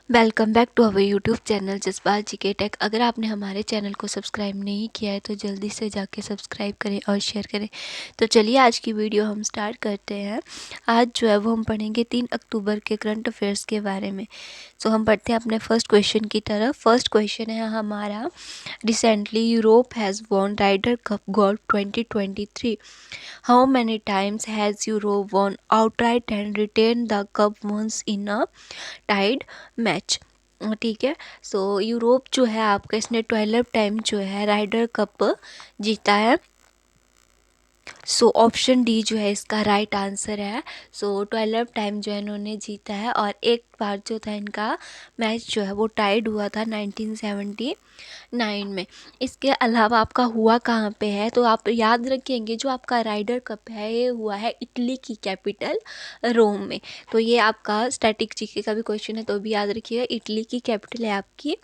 Welcome back to our YouTube channel Jazbaat GK tech. अगर आपने हमारे चैनल को सब्सक्राइब नहीं किया है तो जल्दी से जाके सब्सक्राइब करें और शेयर करें। तो चलिए आज की वीडियो हम स्टार्ट करते हैं। आज जो है वो हम पढ़ेंगे 3 अक्टूबर के करंट अफेयर्स के बारे में। सो हम पढ़ते हैं अपने फर्स्ट क्वेश्चन की तरफ। फर्स्ट क्वेश्चन है हमारा, recently Europe has won Ryder Cup golf 2023। How many times has Europe won outright and retain the cup once in a tied match. ठीक है। सो यूरोप जो है आपका, इसने 12 टाइम जो है राइडर कप जीता है। सो ऑप्शन डी जो है इसका राइट आंसर है। सो 12 टाइम जो है इन्होंने जीता है, और एक बार जो था इनका मैच जो है वो टाइड हुआ था 1979 में। इसके अलावा आपका हुआ कहाँ पे है, तो आप याद रखेंगे जो आपका राइडर कप है ये हुआ है इटली की कैपिटल रोम में। तो ये आपका स्टैटिक जीके का भी क्वेश्चन है, तो भी याद रखिएगा इटली की कैपिटल है आपकी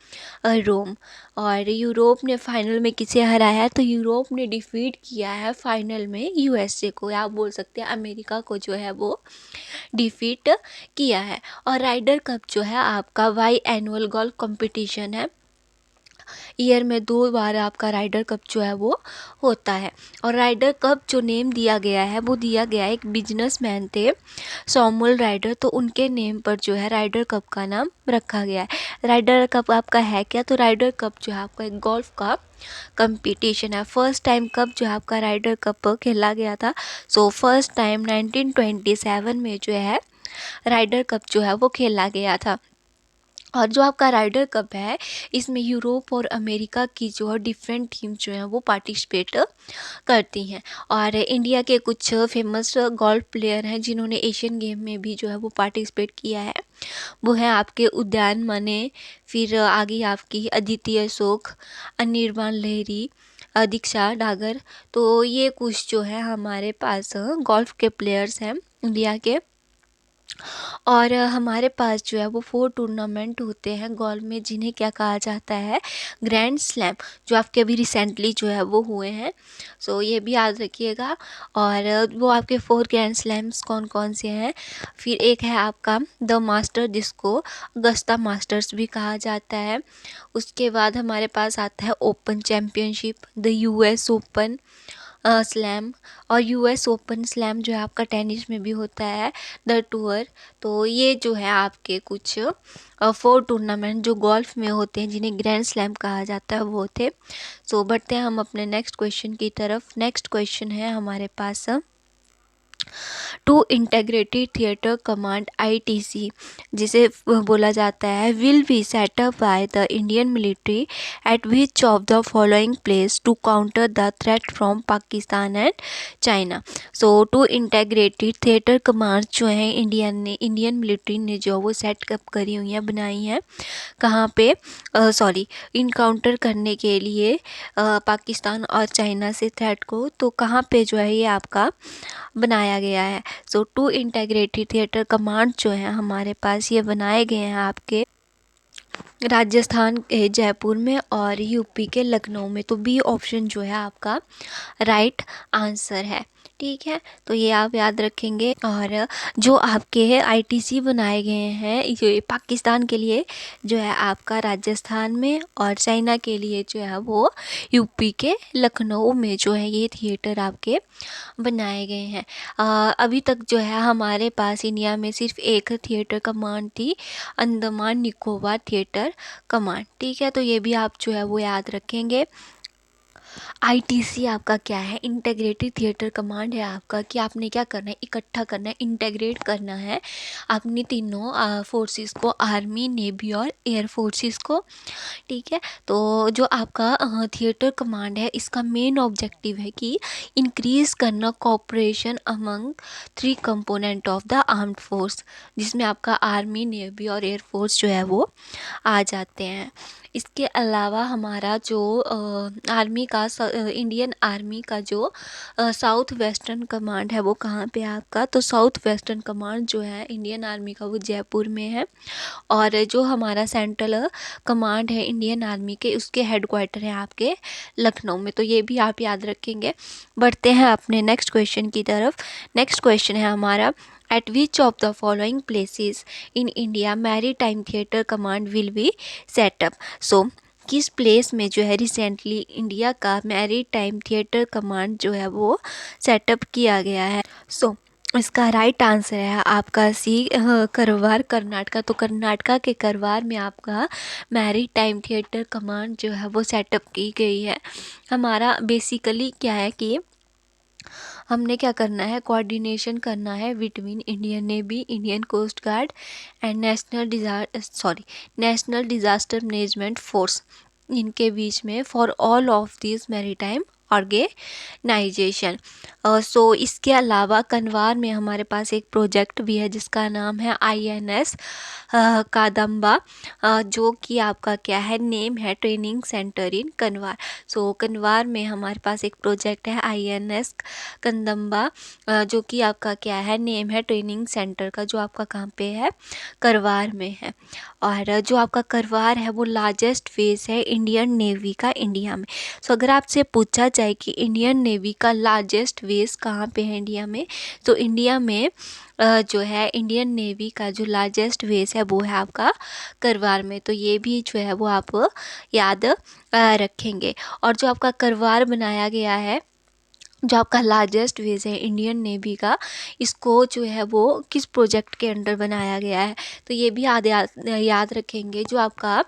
रोम। और यूरोप ने फाइनल में किसे हराया है, तो यूरोप ने डिफीट किया है फाइनल में यूएसए को, या आप बोल सकते हैं अमेरिका को जो है वो डिफीट किया है। और राइडर कप जो है आपका वाई एनुअल गोल्फ कंपटीशन है। ईयर में 2 बार आपका राइडर कप जो है वो होता है। और राइडर कप जो नेम दिया गया है वो दिया गया है, एक बिजनेसमैन थे सैमुअल राइडर, तो उनके नेम पर जो है राइडर कप का नाम रखा गया है। राइडर कप आपका है क्या, तो राइडर कप जो है आपका एक गोल्फ का कंपटीशन है। फर्स्ट टाइम कब जो है आपका राइडर कप खेला गया था, सो फर्स्ट टाइम 1927 में जो है राइडर कप जो है वो खेला गया था। और जो आपका राइडर कप है इसमें यूरोप और अमेरिका की जो है डिफरेंट टीम जो है वो पार्टिसिपेट करती हैं। और इंडिया के कुछ फेमस गोल्फ प्लेयर हैं जिन्होंने एशियन गेम में भी जो है वो पार्टिसिपेट किया है। वो हैं आपके उद्यान मने, फिर आगे आपकी अदिति अशोक, अनिर्बान लहरी, दीक्षा डागर। तो ये कुछ जो है हमारे पास गोल्फ के प्लेयर्स हैं इंडिया के। और हमारे पास जो है वो 4 टूर्नामेंट होते हैं गोल्फ में, जिन्हें क्या कहा जाता है, ग्रैंड स्लैम, जो आपके अभी रिसेंटली जो है वो हुए हैं। सो ये भी याद रखिएगा। और वो आपके 4 ग्रैंड स्लैम्स कौन कौन से हैं, फिर एक है आपका द मास्टर, जिसको अगस्ता मास्टर्स भी कहा जाता है। उसके बाद हमारे पास आता है open championship, the US open slam. और यूएस ओपन स्लैम जो है आपका टेनिस में भी होता है, द टूर। तो ये जो है आपके कुछ 4 टूर्नामेंट जो गोल्फ में होते हैं जिन्हें ग्रैंड स्लैम कहा जाता है वो थे। सो बढ़ते हैं हम अपने नेक्स्ट क्वेश्चन की तरफ। नेक्स्ट क्वेश्चन है हमारे पास, two integrated theatre command ITC, जिसे बोला जाता है, will be set up by the Indian military at which of the following place to counter the threat from Pakistan and China. So two integrated theatre command जो है Indian military ने जो वो set up करी हुई हैं, बनाई हैं, कहाँ पे, इनकाउंटर करने के लिए पाकिस्तान और चाइना से थ्रेट को, तो कहाँ पे जो है ये आपका बनाया गया है। सो टू इंटीग्रेटेड थिएटर कमांड जो है हमारे पास ये बनाए गए हैं आपके राजस्थान के जयपुर में और यूपी के लखनऊ में। तो बी ऑप्शन जो है आपका राइट आंसर है। ठीक है, तो ये आप याद रखेंगे। और जो आपके आईटीसी बनाए गए हैं ये पाकिस्तान के लिए जो है आपका राजस्थान में, और चाइना के लिए जो है वो यूपी के लखनऊ में जो है ये थिएटर आपके बनाए गए हैं। अभी तक जो है हमारे पास इंडिया में सिर्फ एक थिएटर कमांड थी, अंडमान निकोबार थिएटर कमांड। ठीक है, तो ये भी आप जो है वो याद रखेंगे। आईटीसी आपका क्या है, इंटीग्रेटेड थिएटर कमांड है आपका, कि आपने क्या करना है, इकट्ठा करना है, इंटीग्रेट करना है अपनी तीनों फोर्सेस को, आर्मी, नेवी और एयर फोर्सेस को। ठीक है, तो जो आपका थिएटर कमांड है इसका मेन ऑब्जेक्टिव है कि इंक्रीज करना cooperation among 3 component of the armed force, जिसमें आपका आर्मी, नेवी और एयर फोर्स जो है वो आ जाते हैं। इसके अलावा हमारा जो आर्मी का इंडियन आर्मी का जो साउथ वेस्टर्न कमांड है वो कहाँ पे है आपका, तो साउथ वेस्टर्न कमांड जो है इंडियन आर्मी का वो जयपुर में है। और जो हमारा सेंट्रल कमांड है इंडियन आर्मी के, उसके हेडक्वार्टर है आपके लखनऊ में। तो ये भी आप याद रखेंगे। बढ़ते हैं अपने नेक्स्ट क्वेश्चन की तरफ। नेक्स्ट क्वेश्चन है हमारा, at which of the following places in India maritime theatre command will be set up. So किस प्लेस में जो है रिसेंटली इंडिया का मैरी टाइम थिएटर कमांड जो है वो सेटअप किया गया है। सो इसका राइट आंसर है आपका सी, करवार, कर्नाटका। तो कर्नाटका के करवार में आपका मैरी टाइम थिएटर कमांड जो है वो सेटअप की गई है। हमारा बेसिकली क्या है कि हमने क्या करना है, कोऑर्डिनेशन करना है between Indian navy, Indian coast guard and national disaster management force, इनके बीच में for all of this maritime organisation. So इसके अलावा कन्वार में हमारे पास एक प्रोजेक्ट भी है जिसका नाम है INS कादम्बा, जो कि आपका क्या है, नेम है ट्रेनिंग सेंटर इन कन्वार। सो कन्वार में हमारे पास एक प्रोजेक्ट है INS कंदम्बा, जो कि आपका क्या है, नेम है ट्रेनिंग सेंटर का, जो आपका कहाँ पे है, करवार में है। और जो आपका करवार है वो लार्जेस्ट बेस है इंडियन नेवी का इंडिया में। सो अगर आपसे पूछा जाए कि इंडियन नेवी का लार्जेस्ट बेस कहाँ पे है इंडिया में, तो इंडिया में जो है इंडियन नेवी का जो लार्जेस्ट बेस है वो है आपका करवार में। तो ये भी जो है वो आप याद रखेंगे। और जो आपका करवार बनाया गया है, जो आपका लार्जेस्ट बेस है इंडियन नेवी का, इसको जो है वो किस प्रोजेक्ट के अंडर बनाया गया है, तो ये भी याद रखेंगे। जो आपका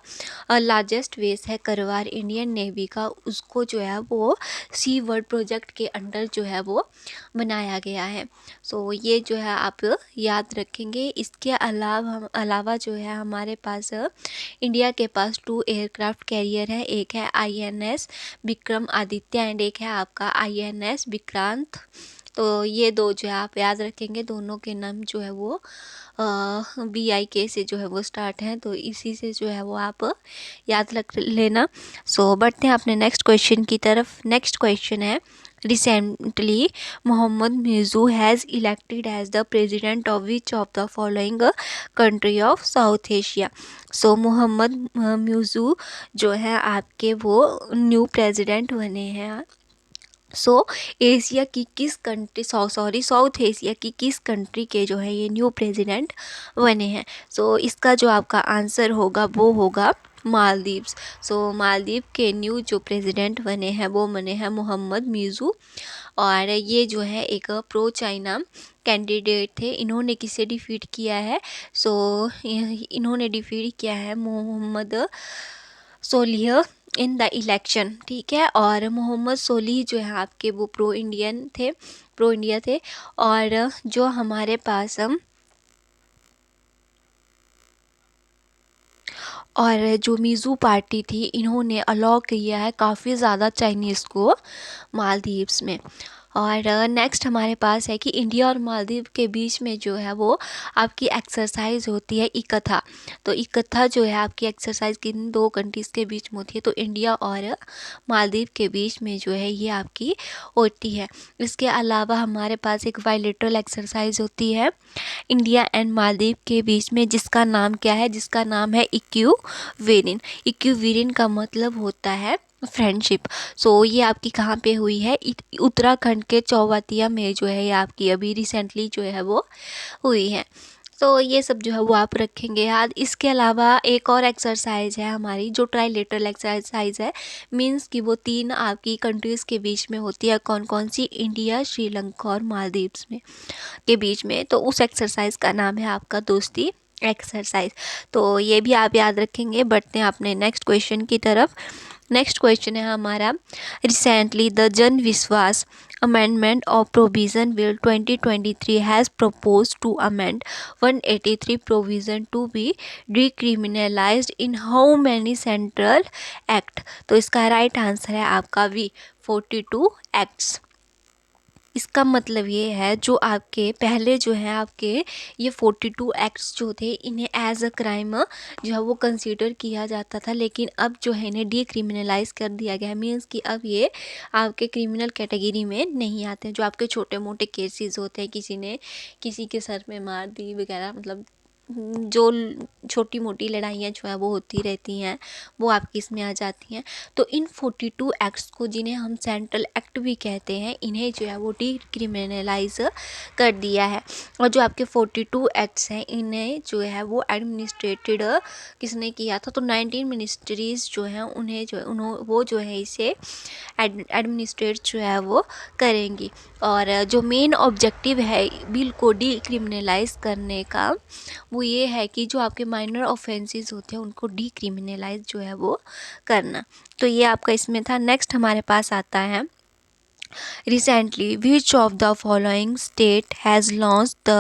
लार्जेस्ट बेस है करवार इंडियन नेवी का, उसको जो है वो सी वर्ड प्रोजेक्ट के अंडर जो है वो बनाया गया है। सो ये जो है आप याद रखेंगे। इसके अलावा जो है हमारे पास इंडिया के पास 2 एयरक्राफ्ट कैरियर है, एक है INS विक्रम आदित्य एंड एक है आपका INS विक्रांत। तो ये दो जो है आप याद रखेंगे, दोनों के नाम जो है वो BIK से जो है वो स्टार्ट हैं, तो इसी से जो है वो आप याद रख लेना। सो बढ़ते हैं अपने नेक्स्ट क्वेश्चन की तरफ। नेक्स्ट क्वेश्चन है, recently Mohammed Muizzu has elected as the president of which of the following country of south Asia. So Mohammed Muizzu जो है आपके वो न्यू प्रेसिडेंट बने हैं। एशिया की किस कंट्री साउथ एशिया की किस कंट्री के जो है ये न्यू प्रेसिडेंट बने हैं। इसका जो आपका आंसर होगा वो होगा मालदीव्स। मालदीव के न्यू जो प्रेसिडेंट बने हैं वो बने हैं मोहम्मद म्यूजू, और ये जो है एक प्रो चाइना कैंडिडेट थे। इन्होंने किसे डिफीट किया है, इन्होंने डिफीट किया है Mohamed Solih in the election, ठीक है। और मोहम्मद सोलिह जो है आपके वो प्रो इंडिया थे। और जो हमारे पास और जो मीज़ू पार्टी थी, इन्होंने अलाउ किया है काफ़ी ज़्यादा चाइनीज़ को मालदीव्स में। और नेक्स्ट हमारे पास है कि इंडिया और मालदीव के बीच में जो है वो आपकी एक्सरसाइज होती है इकथा। तो इकथा जो है आपकी एक्सरसाइज किन 2 कंट्रीज़ के बीच में होती है, तो इंडिया और मालदीव के बीच में जो है ये आपकी होती है। इसके अलावा हमारे पास एक बायलैटरल एक्सरसाइज होती है इंडिया एंड मालदीव के बीच में, जिसका नाम क्या है, जिसका नाम है इक्विवेरिन। इक्विवेरिन का मतलब होता है फ्रेंडशिप। ये आपकी कहाँ पे हुई है, उत्तराखंड के चौवातिया में जो है ये आपकी अभी रिसेंटली जो है वो हुई है। ये सब जो है वो आप रखेंगे याद। इसके अलावा एक और एक्सरसाइज है हमारी जो ट्राइलेटरल एक्सरसाइज है, मींस कि वो 3 आपकी कंट्रीज़ के बीच में होती है। कौन कौन सी, इंडिया, श्रीलंका और मालदीव्स में के बीच में। तो उस एक्सरसाइज का नाम है आपका दोस्ती एक्सरसाइज। तो ये भी आप याद रखेंगे। बढ़ते हैं अपने नेक्स्ट क्वेश्चन की तरफ। नेक्स्ट क्वेश्चन है हमारा, रिसेंटली द जन विश्वास amendment of provision bill 2023 has proposed to amend 183 provision to be decriminalized in how many central act। तो इसका राइट आंसर है आपका V 42 एक्ट्स। इसका मतलब ये है जो आपके पहले जो है आपके ये 42 एक्ट्स जो थे, इन्हें एज अ क्राइम जो है वो कंसीडर किया जाता था, लेकिन अब जो है इन्हें डीक्रिमिनलाइज कर दिया गया है। मीन्स कि अब ये आपके क्रिमिनल कैटेगरी में नहीं आते हैं। जो आपके छोटे मोटे केसेस होते हैं, किसी ने किसी के सर में मार दी वगैरह, मतलब जो छोटी मोटी लड़ाइयाँ जो है वो होती रहती हैं, वो आपकी इसमें आ जाती हैं। तो इन 42 एक्ट्स को, जिन्हें हम सेंट्रल एक्ट भी कहते हैं, इन्हें जो है वो डीक्रिमिनलाइज कर दिया है। और जो आपके 42 एक्ट्स हैं, इन्हें जो है वो एडमिनिस्ट्रेटेड किसने किया था, तो 19 मिनिस्ट्रीज़ जो हैं उन्हें जो वो जो है इसे एडमिनिस्ट्रेट जो है वो करेंगी। और जो मेन ऑब्जेक्टिव है बिल को डीक्रिमिनलाइज करने का, वो ये है कि जो आपके माइनर ऑफेंसेस होते हैं उनको डीक्रिमिनलाइज जो है वो करना। तो ये आपका इसमें था। नेक्स्ट हमारे पास आता है, recently, which of the following state has launched the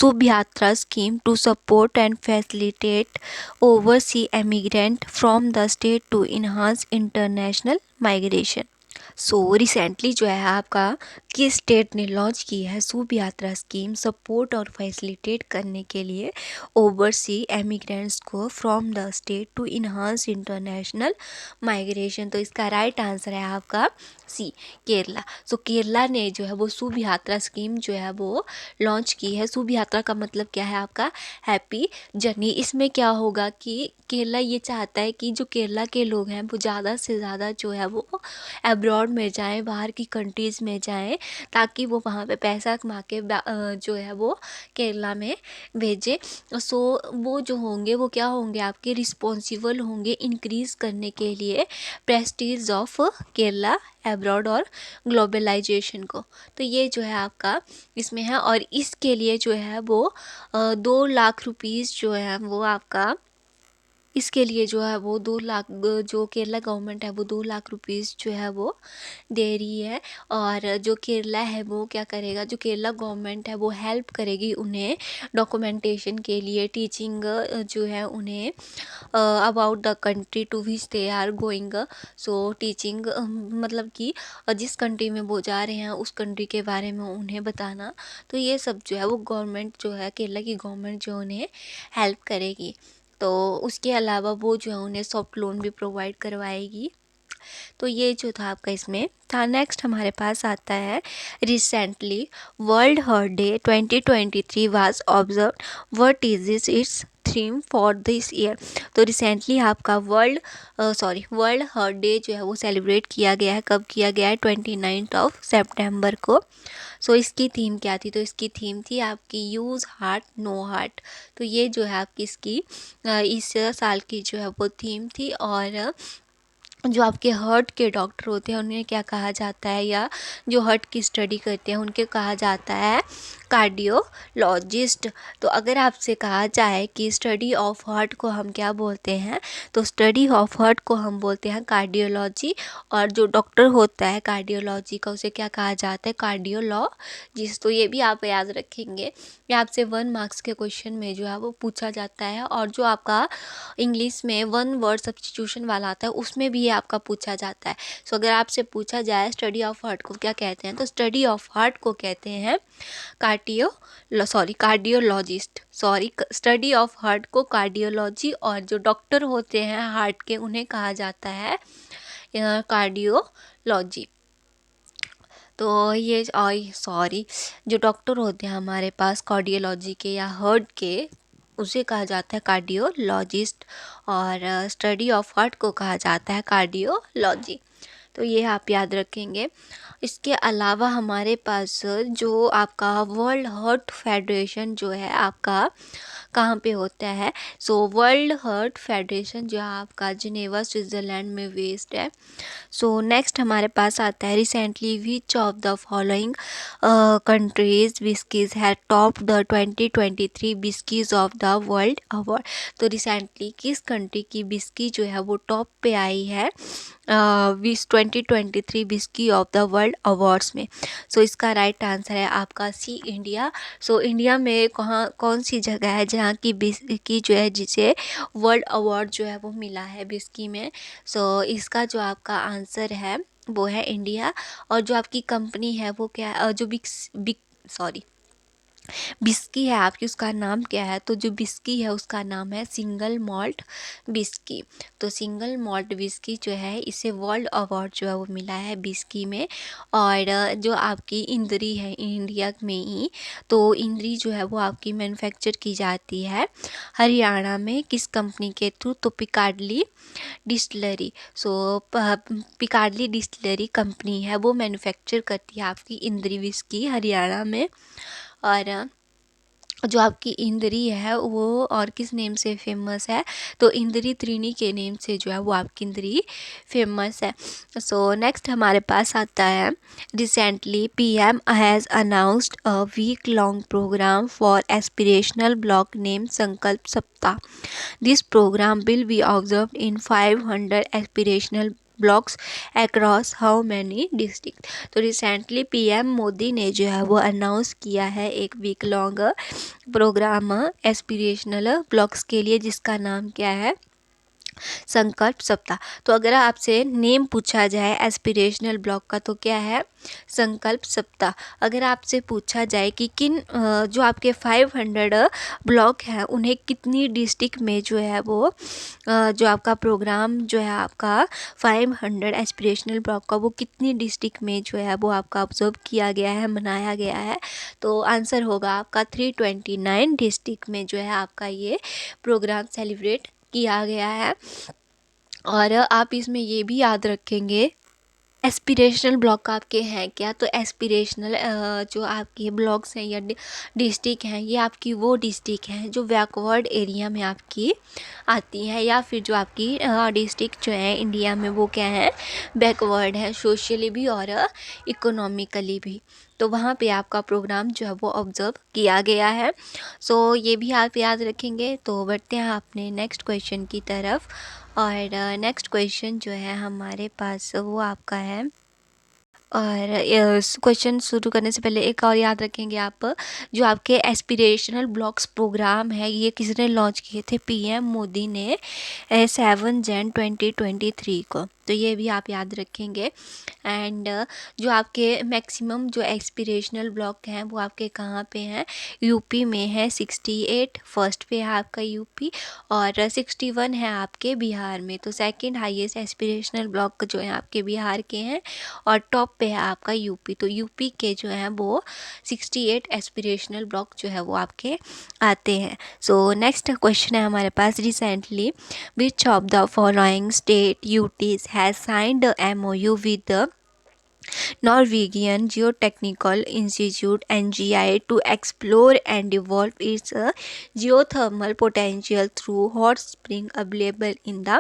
Subhyatra scheme to support and facilitate overseas immigrant from the state to enhance international migration? Recently जो है आपका किस स्टेट ने लॉन्च की है शुभ यात्रा स्कीम सपोर्ट और फैसिलिटेट करने के लिए ओवरसी एमिग्रेंट्स को from the state to enhance international migration. तो इसका राइट आंसर है आपका सी, केरला। केरला ने जो है वो शुभ यात्रा स्कीम जो है वो लॉन्च की है। शुभ यात्रा का मतलब क्या है आपका, हैप्पी जर्नी। इसमें क्या होगा कि केरला ये चाहता है कि जो केरला के लोग हैं वो ज़्यादा से ज़्यादा जो है वो अब्रॉड में जाएं, बाहर की कंट्रीज़ में जाएं, ताकि वो वहाँ पे पैसा कमा के जो है वो केरला में भेजें। वो जो होंगे वो क्या होंगे, आपके रिस्पॉन्सिबल होंगे इंक्रीज़ करने के लिए प्रेस्टीज ऑफ केरला एब्रॉड और ग्लोबलाइजेशन को। तो ये जो है आपका इसमें है। और इसके लिए जो है वो 2 लाख रुपीज़ जो है वो आपका, इसके लिए जो है वो 2 लाख, जो केरला गवर्नमेंट है वो 2 लाख रुपीज़ जो है वो दे रही है। और जो केरला है वो क्या करेगा, जो केरला गवर्नमेंट है वो हेल्प करेगी उन्हें डॉक्यूमेंटेशन के लिए, टीचिंग जो है उन्हें about the country to which they are going. Teaching मतलब कि जिस कंट्री में वो जा रहे हैं उस कंट्री के बारे में उन्हें बताना। तो ये सब जो है वो गवर्नमेंट जो है, केरला की गवर्नमेंट जो उन्हें हेल्प करेगी। तो उसके अलावा वो जो है उन्हें सॉफ्ट लोन भी प्रोवाइड करवाएगी। तो ये जो था आपका इसमें था। नेक्स्ट हमारे पास आता है, recently world heart day 2023 was observe, what is its theme for this year. तो रिसेंटली आपका वर्ल्ड हर्ट डे जो है वो सेलिब्रेट किया गया है। कब किया गया है, 29 सितंबर को। इसकी थीम क्या थी, तो इसकी थीम थी आपकी यूज़ हार्ट नो हार्ट। तो ये जो है आपकी इसकी इस साल की जो है वो थीम थी। और जो आपके हार्ट के डॉक्टर होते हैं उन्हें क्या कहा जाता है, या जो हार्ट की स्टडी करते हैं उनके कहा जाता है कार्डियोलॉजिस्ट। तो अगर आपसे कहा जाए कि स्टडी ऑफ हार्ट को हम क्या बोलते हैं, तो स्टडी ऑफ हार्ट को हम बोलते हैं कार्डियोलॉजी। और जो डॉक्टर होता है कार्डियोलॉजी का, उसे क्या कहा जाता है, कार्डियोलॉजिस्ट। तो ये भी आप याद रखेंगे, ये आपसे 1 मार्क्स के क्वेश्चन में जो है वो पूछा जाता है। और जो आपका इंग्लिश में 1 वर्ड सब्स्टिट्यूशन वाला आता है उसमें भी ये आपका पूछा जाता है। अगर आपसे पूछा जाए स्टडी ऑफ हार्ट को क्या कहते हैं, तो स्टडी ऑफ हार्ट को कहते हैं कार्डियोलॉजिस्ट। स्टडी ऑफ हार्ट को कार्डियोलॉजी, और जो डॉक्टर होते हैं हार्ट के उन्हें कहा जाता है कार्डियोलॉजी। तो ये जो डॉक्टर होते हैं हमारे पास कार्डियोलॉजी के या हार्ट के, उसे कहा जाता है कार्डियोलॉजिस्ट। और स्टडी ऑफ हार्ट को कहा जाता है कार्डियोलॉजी। तो ये आप याद रखेंगे। इसके अलावा हमारे पास जो आपका वर्ल्ड हार्ट फेडरेशन जो है आपका कहाँ पे होता है, वर्ल्ड हार्ट फेडरेशन जो है आपका जिनेवा स्विट्ज़रलैंड में बेस्ड है। नेक्स्ट हमारे पास आता है, recently which of the following countries whiskeys had top the 2023 whiskeys of the world award. तो रिसेंटली किस कंट्री की विस्की जो है वो टॉप पे आई है 2023 whisky of the world awards में। इसका राइट आंसर है आपका सी, इंडिया। इंडिया में कौन सी जगह है जहाँ की विस्की जो है जिसे वर्ल्ड अवार्ड जो है वो मिला है विस्की में। इसका जो आपका आंसर है वो है इंडिया। और जो आपकी कंपनी है वो क्या, जो विस्की है आपकी, उसका नाम क्या है? तो जो विस्की है उसका नाम है सिंगल मॉल्ट विस्की। तो सिंगल मॉल्ट विस्की जो है इसे वर्ल्ड अवार्ड जो है वो मिला है विस्की में। और जो आपकी इंद्री है इंडिया में ही, तो इंद्री जो है वो आपकी मैन्युफैक्चर की जाती है हरियाणा में। किस कंपनी के थ्रू? तो पिकार्डली डिस्टिलरी। सो पिकार्डली डिस्टिलरी कंपनी है वो मैन्युफैक्चर करती है आपकी इंद्री विस्की हरियाणा में। और जो आपकी इंद्री है वो और किस नेम से फेमस है? तो इंद्री त्रिणी के नेम से जो है वो आपकी इंद्री फेमस है। सो नेक्स्ट हमारे पास आता है, recently PM has announced a week long programme for aspirational block name Sankalp Saptah. This programme will be observed in 500 aspirational blocks across how many district. तो रिसेंटली पीएम मोदी ने जो है वो अनाउंस किया है एक week long programme aspirational blocks के लिए, जिसका नाम क्या है? संकल्प सप्ताह। तो अगर आपसे नेम पूछा जाए एस्पिरेशनल ब्लॉक का तो क्या है? संकल्प सप्ताह। अगर आपसे पूछा जाए कि किन जो आपके 500 ब्लॉक हैं उन्हें कितनी डिस्ट्रिक्ट में जो है वो जो आपका प्रोग्राम जो है आपका 500 एस्पिरेशनल ब्लॉक का वो कितनी डिस्ट्रिक्ट में जो है वो आपका ऑब्जर्व किया गया है, मनाया गया है? तो आंसर होगा आपका 329 डिस्ट्रिक्ट में जो है आपका ये प्रोग्राम सेलिब्रेट किया गया है। और आप इसमें ये भी याद रखेंगे एस्पिरेशनल ब्लॉक आपके हैं क्या? तो एस्पिरेशनल जो आपके ब्लॉक्स हैं या डिस्ट्रिक्ट हैं, ये आपकी वो डिस्ट्रिक्ट हैं जो बैकवर्ड एरिया में आपकी आती हैं, या फिर जो आपकी डिस्ट्रिक्ट जो है इंडिया में वो क्या है? बैकवर्ड है, सोशली भी और इकोनॉमिकली भी। तो वहाँ पे आपका प्रोग्राम जो है वो ऑब्जर्व किया गया है। सो ये भी आप याद रखेंगे। तो बढ़ते हैं अपने नेक्स्ट क्वेश्चन की तरफ। और नेक्स्ट क्वेश्चन जो है हमारे पास वो आपका है, और क्वेश्चन शुरू करने से पहले एक और याद रखेंगे आप, जो आपके एस्पिरेशनल ब्लॉक्स प्रोग्राम है ये किसने लॉन्च किए थे? पीएम मोदी ने 7 जन 2023 को। तो ये भी आप याद रखेंगे। एंड जो आपके मैक्सिमम जो एस्पिरेशनल ब्लॉक हैं वो आपके कहाँ पे हैं? यूपी में है 68, फर्स्ट पे है आपका यूपी, और 61 है आपके बिहार में। तो सेकंड हाईएस्ट एस्पिरेशनल ब्लॉक जो है आपके बिहार के हैं, और टॉप पे है आपका यूपी। तो यूपी के जो हैं वो 68 एस्पिरेशनल ब्लॉक जो है वो आपके आते हैं। सो नेक्स्ट क्वेश्चन है हमारे पास, recently which of the following state UTs has signed MOU with the Norwegian Geotechnical Institute (NGI) to explore and develop its geothermal potential through hot spring available in the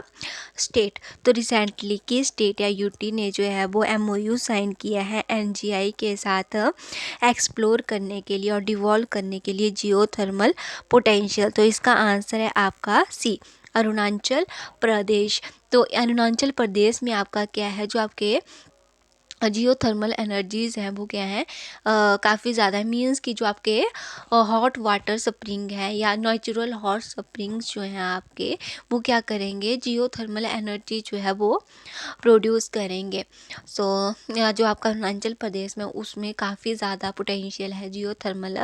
state। तो recently किस state या UT ने जो है वो MOU sign किया है NGI के साथ एक्सप्लोर करने के लिए और डिवॉल्व करने के लिए जियोथर्मल पोटेंशियल? तो इसका आंसर है आपका सी, अरुणाचल प्रदेश। तो अरुणाचल प्रदेश में आपका क्या है, जो आपके जियोथर्मल एनर्जीज़ हैं वो क्या हैं? काफ़ी ज़्यादा मीन्स कि जो आपके हॉट वाटर स्प्रिंग है या नेचुरल हॉट स्प्रिंग्स जो हैं आपके, वो क्या करेंगे? जियोथर्मल एनर्जी जो है वो प्रोड्यूस करेंगे। सो जो आपका अरुणाचल प्रदेश में उसमें काफ़ी ज़्यादा पोटेंशियल है जियोथर्मल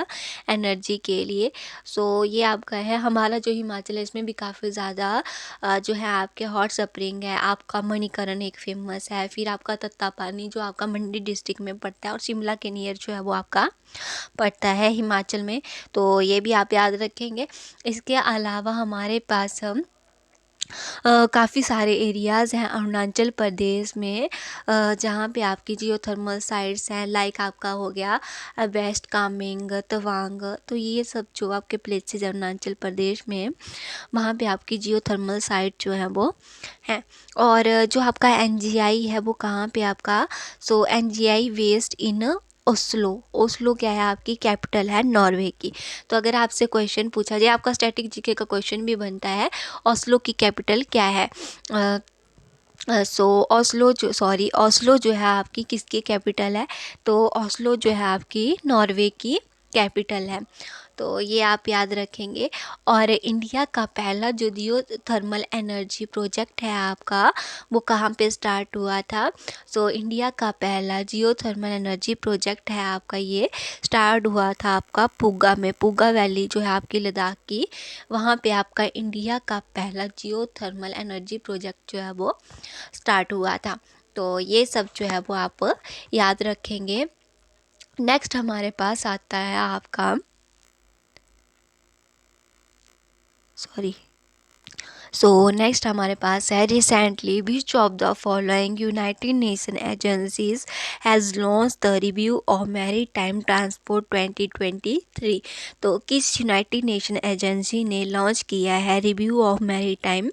एनर्जी के लिए। सो ये आपका है। हमारा जो हिमाचल है इसमें भी काफ़ी ज़्यादा जो है आपके हॉट स्प्रिंग है। आपका मणिकरण एक फेमस है, फिर आपका तत्तापानी जो आपका मंडी डिस्ट्रिक्ट में पड़ता है, और शिमला के नियर जो है वो आपका पड़ता है हिमाचल में। तो ये भी आप याद रखेंगे। इसके अलावा हमारे पास काफ़ी सारे एरियाज़ हैं अरुणाचल प्रदेश में जहाँ पे आपकी जियोथर्मल साइट्स हैं, लाइक आपका हो गया वेस्ट कामेंग, तवांग। तो ये सब जो आपके प्लेसेस अरुणाचल प्रदेश में, वहाँ पे आपकी जियोथर्मल साइट जो है वो है। और जो आपका NGI है वो कहाँ पे आपका? सो NGI वेस्ट इन ओस्लो। ओस्लो क्या है? आपकी कैपिटल है नॉर्वे की। तो अगर आपसे क्वेश्चन पूछा जाए, आपका स्टैटिक जीके का क्वेश्चन भी बनता है, ओस्लो की कैपिटल क्या है? सो ओस्लो जो है आपकी किसकी कैपिटल है? तो ओस्लो जो है आपकी नॉर्वे की कैपिटल है। तो ये आप याद रखेंगे। और इंडिया का पहला जो जियो थर्मल एनर्जी प्रोजेक्ट है आपका, वो कहाँ पे स्टार्ट हुआ था? सो इंडिया का पहला जियो थर्मल एनर्जी प्रोजेक्ट है आपका, ये स्टार्ट हुआ था आपका पुगा में। पुगा वैली जो है आपकी लद्दाख की, वहाँ पे आपका इंडिया का पहला जियो थर्मल एनर्जी प्रोजेक्ट जो है वो स्टार्ट हुआ था। तो ये सब जो है वो आप याद रखेंगे। नेक्स्ट हमारे पास आता है आपका, सॉरी, सो नेक्स्ट हमारे पास है recently which of the following United Nation agencies has launch the review of maritime transport 2023। तो किस यूनाइटेड नेशन एजेंसी ने लॉन्च किया है review of maritime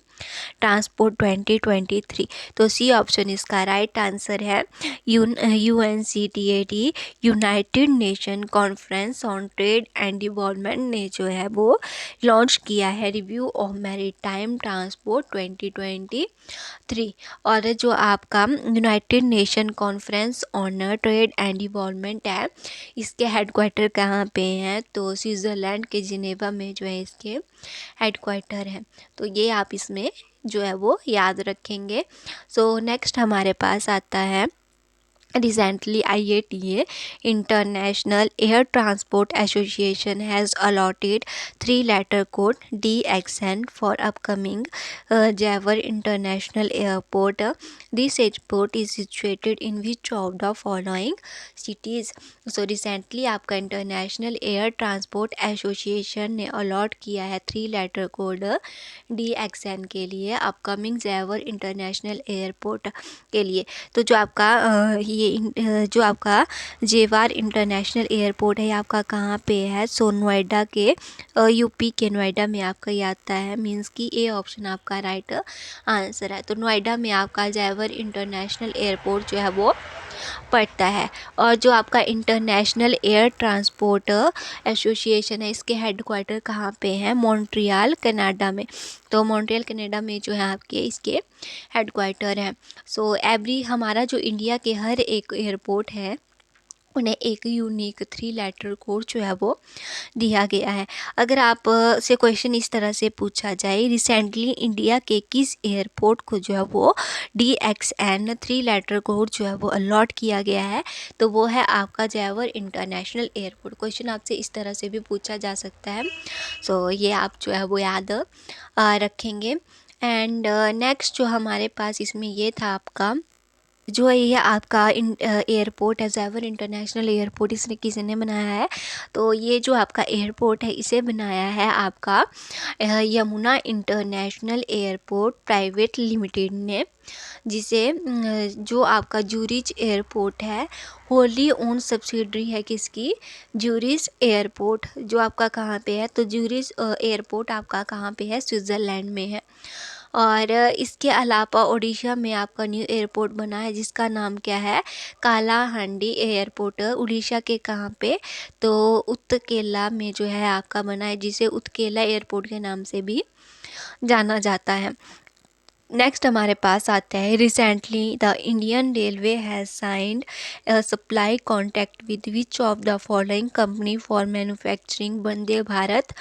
transport 2023? तो सी ऑप्शन इसका राइट आंसर है। UNCTAD United Nation conference on trade and development ने जो है वो लॉन्च किया है review of maritime transport 2023। और जो आपका United Nation conference on trade and development है, इसके हेडक्वार्टर कहाँ पे हैं? तो स्विट्ज़रलैंड के जिनेवा में जो है इसके हेडक्वार्टर है। तो ये आप इसमें जो है वो याद रखेंगे। सो नेक्स्ट हमारे पास आता है Recently, IATA International Air Transport Association has allotted three-letter code DXN for upcoming Jewar International Airport. This airport is situated in which of the following cities? So recently आपका इंटरनेशनल एयर ट्रांसपोर्ट एसोसिएशन ने allot किया है 3-letter code DXN के लिए upcoming जेवर international airport के लिए। तो जो आपका जो आपका जेवार इंटरनेशनल एयरपोर्ट है, ये आपका कहाँ पे है? सो नोएडा के, यूपी के नोएडा में आपका ये आता है। मीन्स कि ए ऑप्शन आपका राइट आंसर है। तो नोएडा में आपका जेवर इंटरनेशनल एयरपोर्ट जो है वो पड़ता है। और जो आपका इंटरनेशनल एयर ट्रांसपोर्ट एसोसिएशन है, इसके हेडक्वार्टर कहाँ पे हैं? मॉन्ट्रियल कनाडा में। तो मॉन्ट्रियल कनाडा में जो है आपके इसके हेडक्वार्टर हैं। सो एवरी हमारा जो इंडिया के हर एक एयरपोर्ट है, उन्हें एक यूनिक 3-letter कोड जो है वो दिया गया है। अगर आप से क्वेश्चन इस तरह से पूछा जाए, रिसेंटली इंडिया के किस एयरपोर्ट को जो है वो DXN 3-letter कोड जो है वो अलॉट किया गया है, तो वो है आपका जेवर इंटरनेशनल एयरपोर्ट। क्वेश्चन आपसे इस तरह से भी पूछा जा सकता है। सो ये आप जो है वो याद रखेंगे। एंड नेक्स्ट जो हमारे पास इसमें ये था आपका, जो ये आपका एयरपोर्ट है जेवर इंटरनेशनल एयरपोर्ट, इसने किसी ने बनाया है? तो ये जो आपका एयरपोर्ट है, इसे बनाया है आपका Yamuna international airport private limited ने, जिसे जो आपका ज्यूरिच एयरपोर्ट है, होली ओन सब्सिडरी है किसकी? Zurich airport. जो आपका कहाँ पे है? तो ज्यूरिच एयरपोर्ट आपका कहाँ पे है? स्विट्ज़रलैंड में है। और इसके अलावा उड़ीसा में आपका न्यू एयरपोर्ट बना है, जिसका नाम क्या है? कालाहांडी एयरपोर्ट। उड़ीसा के कहाँ पे? तो उत्केला में जो है आपका बना है, जिसे उत्केला एयरपोर्ट के नाम से भी जाना जाता है। नेक्स्ट हमारे पास आता है recently the Indian railway has signed supply contract with which of the following company for manufacturing Vande Bharat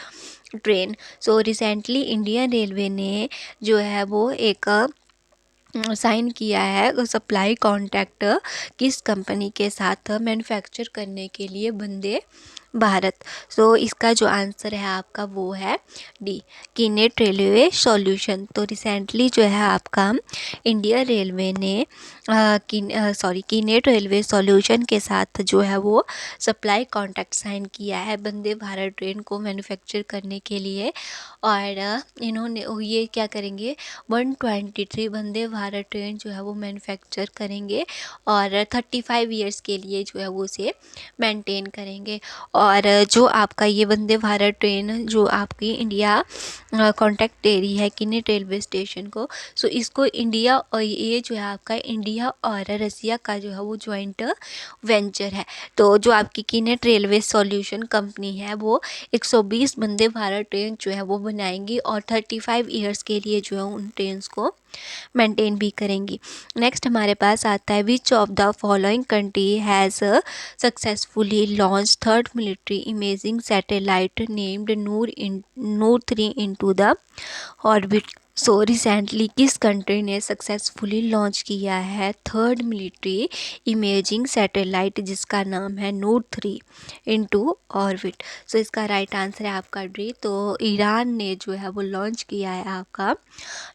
train. So recently Indian railway ने जो है वो एक साइन किया है सप्लाई कॉन्ट्रैक्ट किस कंपनी के साथ मैन्युफैक्चर करने के लिए वंदे भारत। सो इसका जो आंसर है आपका वो है डी, कीनेट रेलवे सॉल्यूशन। तो रिसेंटली जो है आपका इंडियन रेलवे ने कीनेट रेलवे सॉल्यूशन के साथ जो है वो सप्लाई कॉन्ट्रैक्ट साइन किया है वंदे भारत ट्रेन को मैन्युफैक्चर करने के लिए। और इन्होंने ये क्या करेंगे? 123 वंदे भारत ट्रेन जो है वो मैन्युफैक्चर करेंगे और 35 ईयर्स के लिए जो है वो उसे मेंटेन करेंगे। और जो आपका ये वंदे भारत ट्रेन जो आपकी इंडिया कॉन्ट्रैक्ट दे रही है कीनेट रेलवे स्टेशन को, सो इसको इंडिया और ये जो है आपका इंडिया और रसिया का जो है वो जॉइंट वेंचर है। तो जो आपकी कीनेट रेलवे सॉल्यूशन कंपनी है, वो 120 वंदे भारत ट्रेन जो है वो बनाएंगी और 35 ईयर्स के लिए जो है उन ट्रेन्स को मेंटेन भी करेंगी। नेक्स्ट हमारे पास आता है विच of the following country has successfully launch third military imaging satellite named Noor 3 into the orbit। So recently किस कंट्री ने सक्सेसफुली लॉन्च किया है थर्ड मिलिट्री इमेजिंग सैटेलाइट जिसका नाम है नूर 3 इनटू ऑर्बिट। सो इसका राइट आंसर है आपका डी। तो ईरान ने जो है वो लॉन्च किया है आपका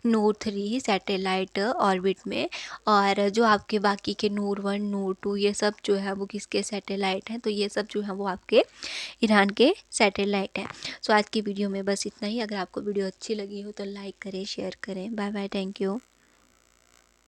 नूर 3 सैटेलाइट ऑर्बिट में। और जो आपके बाकी के नूर 1 नूर 2 ये सब जो है वो किसके सैटेलाइट हैं, तो ये सब जो है वो आपके ईरान के सैटेलाइट हैं। सो आज की वीडियो में बस इतना ही। अगर आपको वीडियो अच्छी लगी हो तो लाइक करें, शेयर करें। Bye bye, thank you.